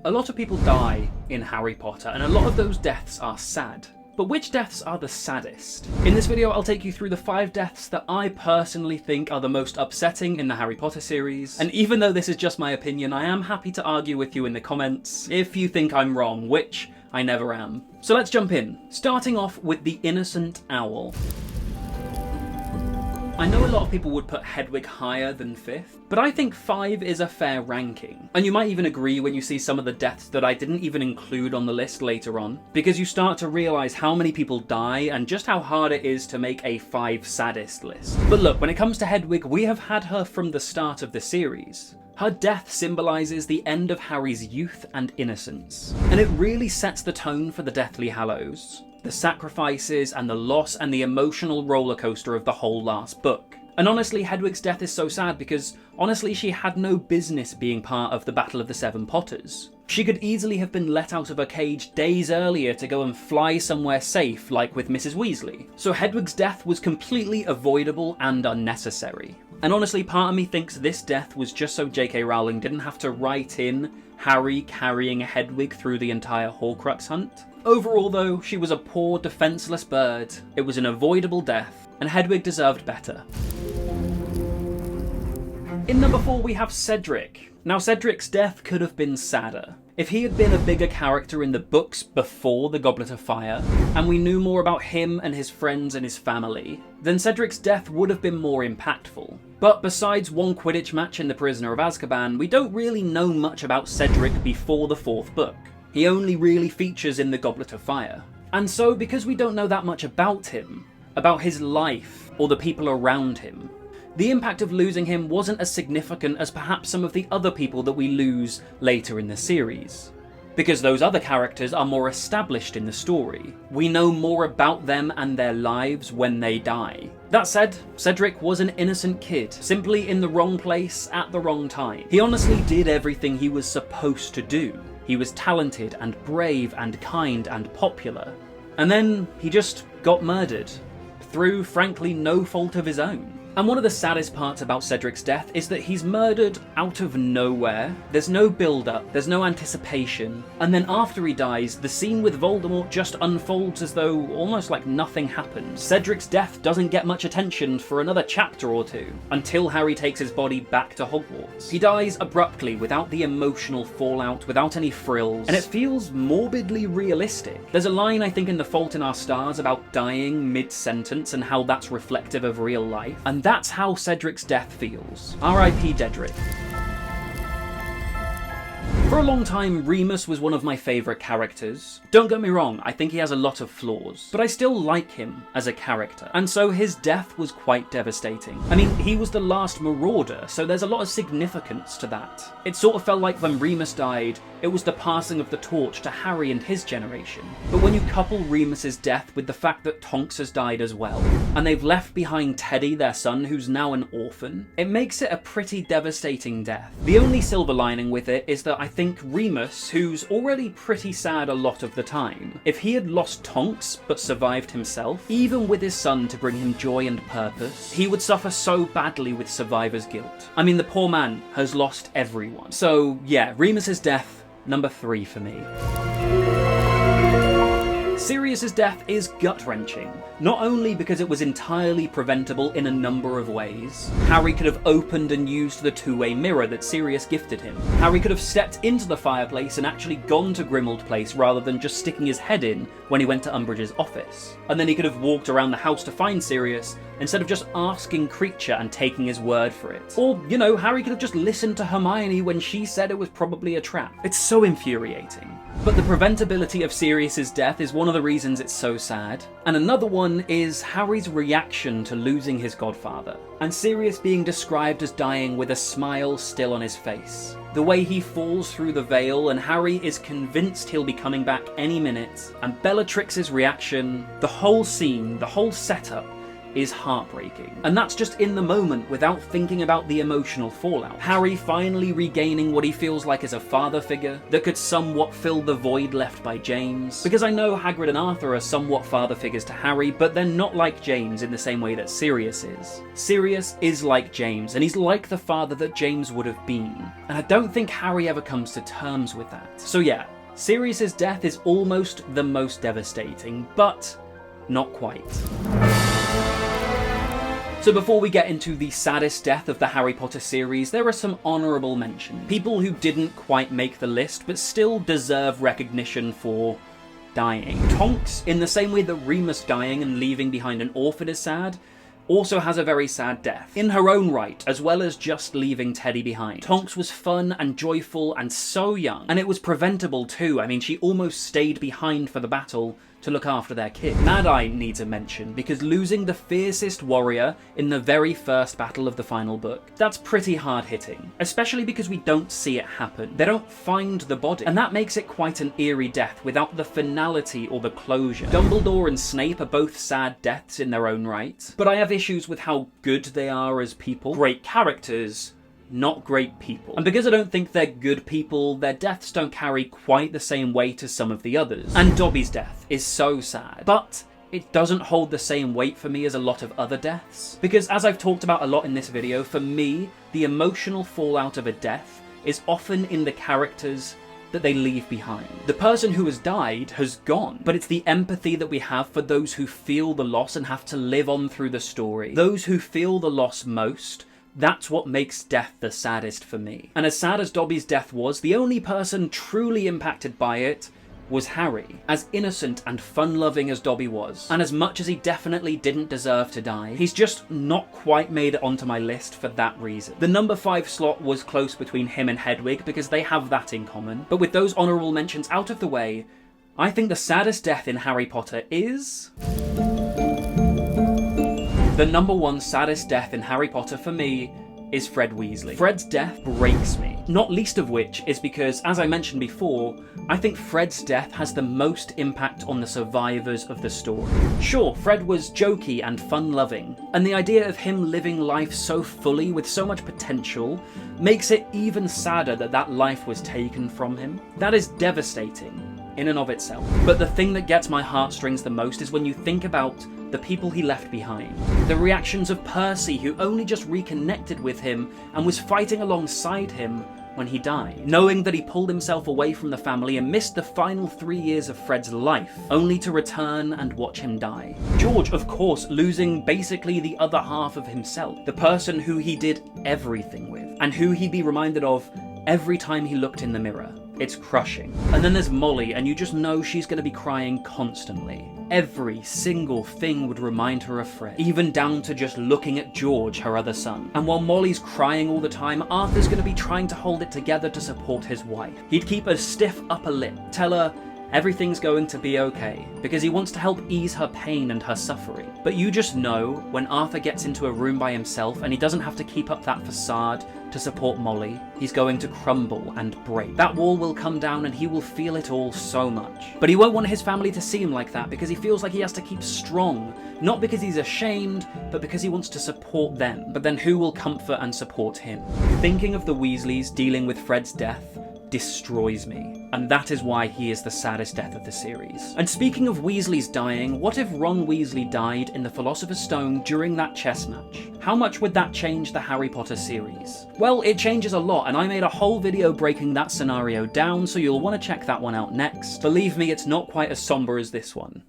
A lot of people die in Harry Potter, and a lot of those deaths are sad. But which deaths are the saddest? In this video, I'll take you through the 5 deaths that I personally think are the most upsetting in the Harry Potter series. And even though this is just my opinion, I am happy to argue with you in the comments if you think I'm wrong, which I never am. So let's jump in. Starting off with the innocent owl. I know a lot of people would put Hedwig higher than 5th, but I think 5 is a fair ranking. And you might even agree when you see some of the deaths that I didn't even include on the list later on, because you start to realise how many people die and just how hard it is to make a 5 saddest list. But look, when it comes to Hedwig, we have had her from the start of the series. Her death symbolises the end of Harry's youth and innocence, and it really sets the tone for the Deathly Hallows. The sacrifices and the loss and the emotional rollercoaster of the whole last book. And honestly, Hedwig's death is so sad because, honestly, she had no business being part of the Battle of the Seven Potters. She could easily have been let out of her cage days earlier to go and fly somewhere safe, like with Mrs. Weasley. So Hedwig's death was completely avoidable and unnecessary. And honestly, part of me thinks this death was just so J.K. Rowling didn't have to write in Harry carrying Hedwig through the entire Horcrux hunt. Overall though, she was a poor, defenceless bird, it was an avoidable death, and Hedwig deserved better. In number 4 we have Cedric. Now Cedric's death could have been sadder. If he had been a bigger character in the books before the Goblet of Fire, and we knew more about him and his friends and his family, then Cedric's death would have been more impactful. But besides one Quidditch match in The Prisoner of Azkaban, we don't really know much about Cedric before the 4th book. He only really features in the Goblet of Fire. And so, because we don't know that much about him, about his life, or the people around him, the impact of losing him wasn't as significant as perhaps some of the other people that we lose later in the series. Because those other characters are more established in the story. We know more about them and their lives when they die. That said, Cedric was an innocent kid, simply in the wrong place at the wrong time. He honestly did everything he was supposed to do. He was talented and brave and kind and popular. And then he just got murdered, through frankly no fault of his own. And one of the saddest parts about Cedric's death is that he's murdered out of nowhere. There's no build-up, there's no anticipation, and then after he dies, the scene with Voldemort just unfolds as though almost like nothing happened. Cedric's death doesn't get much attention for another chapter or 2, until Harry takes his body back to Hogwarts. He dies abruptly, without the emotional fallout, without any frills, and it feels morbidly realistic. There's a line I think in The Fault in Our Stars about dying mid-sentence and how that's reflective of real life, and that's how Cedric's death feels. R.I.P. Dedrick. For a long time, Remus was one of my favourite characters. Don't get me wrong, I think he has a lot of flaws, but I still like him as a character, and so his death was quite devastating. I mean, he was the last Marauder, so there's a lot of significance to that. It sort of felt like when Remus died, it was the passing of the torch to Harry and his generation. But when you couple Remus's death with the fact that Tonks has died as well, and they've left behind Teddy, their son, who's now an orphan, it makes it a pretty devastating death. The only silver lining with it is that I think Remus, who's already pretty sad a lot of the time, if he had lost Tonks but survived himself, even with his son to bring him joy and purpose, he would suffer so badly with survivor's guilt. I mean, the poor man has lost everyone. So yeah, Remus's death, number 3 for me. Sirius's death is gut-wrenching, not only because it was entirely preventable in a number of ways. Harry could have opened and used the two-way mirror that Sirius gifted him. Harry could have stepped into the fireplace and actually gone to Grimmauld Place rather than just sticking his head in when he went to Umbridge's office. And then he could have walked around the house to find Sirius instead of just asking Kreacher and taking his word for it. Or, you know, Harry could have just listened to Hermione when she said it was probably a trap. It's so infuriating. But the preventability of Sirius's death is one of the reasons it's so sad. And another one is Harry's reaction to losing his godfather, and Sirius being described as dying with a smile still on his face. The way he falls through the veil and Harry is convinced he'll be coming back any minute, and Bellatrix's reaction, the whole scene, the whole setup, is heartbreaking. And that's just in the moment without thinking about the emotional fallout. Harry finally regaining what he feels like is a father figure that could somewhat fill the void left by James. Because I know Hagrid and Arthur are somewhat father figures to Harry, but they're not like James in the same way that Sirius is. Sirius is like James, and he's like the father that James would have been. And I don't think Harry ever comes to terms with that. So yeah, Sirius's death is almost the most devastating, but not quite. So before we get into the saddest death of the Harry Potter series, there are some honourable mentions. People who didn't quite make the list, but still deserve recognition for dying. Tonks, in the same way that Remus dying and leaving behind an orphan is sad, also has a very sad death, in her own right, as well as just leaving Teddy behind. Tonks was fun and joyful and so young, and it was preventable too. I mean, she almost stayed behind for the battle to look after their kid. Mad Eye needs a mention, because losing the fiercest warrior in the very first battle of the final book, that's pretty hard hitting, especially because we don't see it happen. They don't find the body, and that makes it quite an eerie death without the finality or the closure. Dumbledore and Snape are both sad deaths in their own right, but I have issues with how good they are as people. Great characters, not great people. And because I don't think they're good people, their deaths don't carry quite the same weight as some of the others. And Dobby's death is so sad, but it doesn't hold the same weight for me as a lot of other deaths. Because as I've talked about a lot in this video, for me, the emotional fallout of a death is often in the characters that they leave behind. The person who has died has gone, but it's the empathy that we have for those who feel the loss and have to live on through the story. Those who feel the loss most, that's what makes death the saddest for me. And as sad as Dobby's death was, the only person truly impacted by it was Harry. As innocent and fun-loving as Dobby was, and as much as he definitely didn't deserve to die, he's just not quite made it onto my list for that reason. The number 5 slot was close between him and Hedwig because they have that in common, but with those honourable mentions out of the way, I think the saddest death in Harry Potter is... The number 1 saddest death in Harry Potter for me is Fred Weasley. Fred's death breaks me, not least of which is because, as I mentioned before, I think Fred's death has the most impact on the survivors of the story. Sure, Fred was jokey and fun-loving, and the idea of him living life so fully with so much potential makes it even sadder that that life was taken from him. That is devastating in and of itself. But the thing that gets my heartstrings the most is when you think about the people he left behind. The reactions of Percy, who only just reconnected with him and was fighting alongside him when he died. Knowing that he pulled himself away from the family and missed the final 3 years of Fred's life, only to return and watch him die. George, of course, losing basically the other half of himself. The person who he did everything with, and who he'd be reminded of every time he looked in the mirror. It's crushing. And then there's Molly, and you just know she's going to be crying constantly. Every single thing would remind her of Fred, even down to just looking at George, her other son. And while Molly's crying all the time, Arthur's going to be trying to hold it together to support his wife. He'd keep a stiff upper lip, tell her everything's going to be okay, because he wants to help ease her pain and her suffering. But you just know when Arthur gets into a room by himself and he doesn't have to keep up that facade to support Molly, he's going to crumble and break. That wall will come down and he will feel it all so much. But he won't want his family to see him like that because he feels like he has to keep strong, not because he's ashamed, but because he wants to support them. But then who will comfort and support him? Thinking of the Weasleys dealing with Fred's death destroys me, and that is why he is the saddest death of the series. And speaking of Weasleys dying, what if Ron Weasley died in the Philosopher's Stone during that chess match? How much would that change the Harry Potter series? Well, it changes a lot, and I made a whole video breaking that scenario down, so you'll want to check that one out next. Believe me, it's not quite as somber as this one.